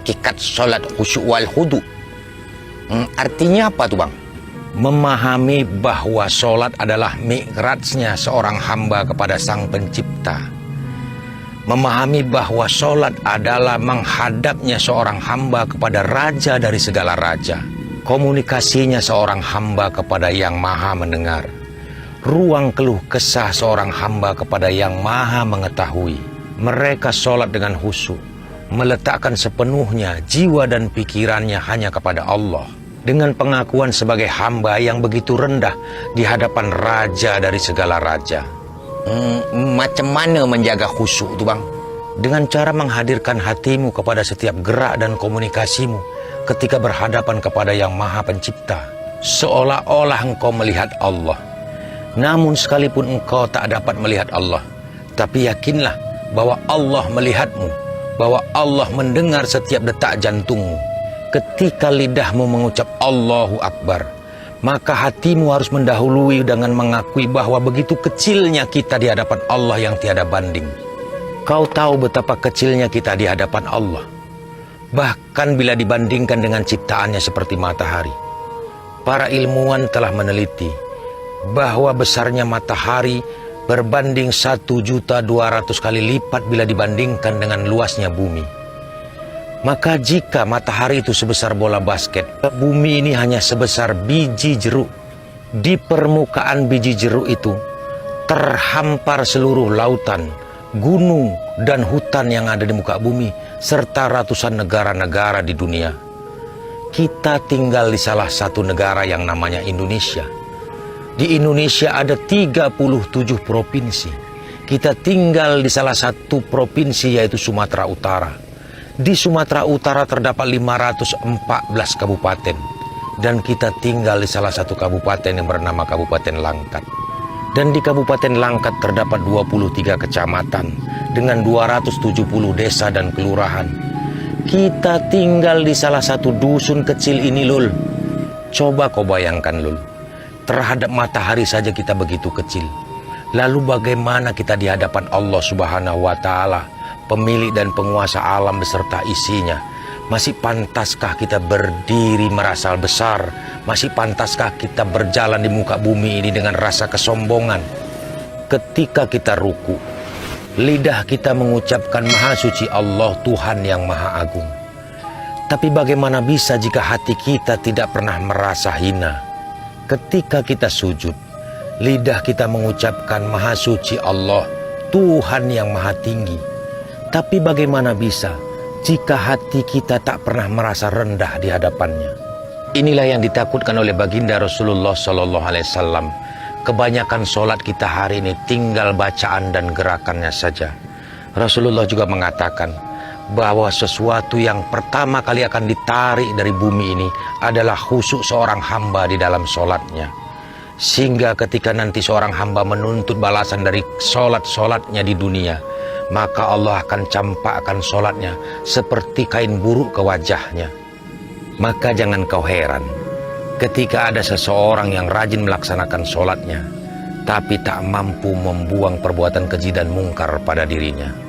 hakikat solat khusyuk wal khudu. Artinya apa tuh bang? Memahami bahwa solat adalah mi'rajnya seorang hamba kepada sang pencipta. Memahami bahwa solat adalah menghadapnya seorang hamba kepada raja dari segala raja. Komunikasinya seorang hamba kepada yang maha mendengar. Ruang keluh kesah seorang hamba kepada yang maha mengetahui. Mereka solat dengan khusyuk, meletakkan sepenuhnya jiwa dan pikirannya hanya kepada Allah. Dengan pengakuan sebagai hamba yang begitu rendah di hadapan raja dari segala raja. Macam mana menjaga khusyuk itu bang? Dengan cara menghadirkan hatimu kepada setiap gerak dan komunikasimu ketika berhadapan kepada yang maha pencipta. Seolah-olah engkau melihat Allah. Namun sekalipun engkau tak dapat melihat Allah, tapi yakinlah bahwa Allah melihatmu, bahwa Allah mendengar setiap detak jantungmu. Ketika lidahmu mengucap Allahu Akbar, maka hatimu harus mendahului dengan mengakui bahwa begitu kecilnya kita di hadapan Allah yang tiada banding. Kau tahu betapa kecilnya kita di hadapan Allah, bahkan bila dibandingkan dengan ciptaannya seperti matahari. Para ilmuwan telah meneliti bahwa besarnya matahari berbanding 1.200.000 kali lipat bila dibandingkan dengan luasnya bumi. Maka jika matahari itu sebesar bola basket, bumi ini hanya sebesar biji jeruk. Di permukaan biji jeruk itu terhampar seluruh lautan, gunung, dan hutan yang ada di muka bumi, serta ratusan negara-negara di dunia. Kita tinggal di salah satu negara yang namanya Indonesia. Di Indonesia ada 37 provinsi. Kita tinggal di salah satu provinsi yaitu Sumatera Utara. Di Sumatera Utara terdapat 514 kabupaten. Dan kita tinggal di salah satu kabupaten yang bernama Kabupaten Langkat. Dan di Kabupaten Langkat terdapat 23 kecamatan dengan 270 desa dan kelurahan. Kita tinggal di salah satu dusun kecil ini, Lul. Coba kau bayangkan, Lul. Terhadap matahari saja kita begitu kecil. Lalu bagaimana kita di hadapan Allah Subhanahu wa Ta'ala, pemilik dan penguasa alam beserta isinya? Masih pantaskah kita berdiri merasa besar? Masih pantaskah kita berjalan di muka bumi ini dengan rasa kesombongan? Ketika kita ruku, lidah kita mengucapkan Maha Suci Allah, Tuhan yang Maha Agung. Tapi bagaimana bisa jika hati kita tidak pernah merasa hina? Ketika kita sujud, lidah kita mengucapkan Maha Suci Allah, Tuhan yang Maha Tinggi. Tapi bagaimana bisa jika hati kita tak pernah merasa rendah di hadapannya? Inilah yang ditakutkan oleh baginda Rasulullah SAW. Kebanyakan solat kita hari ini tinggal bacaan dan gerakannya saja. Rasulullah juga mengatakan bahwa sesuatu yang pertama kali akan ditarik dari bumi ini adalah khusyuk seorang hamba di dalam solatnya. Sehingga ketika nanti seorang hamba menuntut balasan dari solat-solatnya di dunia, maka Allah akan campakkan solatnya seperti kain buruk ke wajahnya. Maka jangan kau heran ketika ada seseorang yang rajin melaksanakan solatnya, tapi tak mampu membuang perbuatan keji dan mungkar pada dirinya.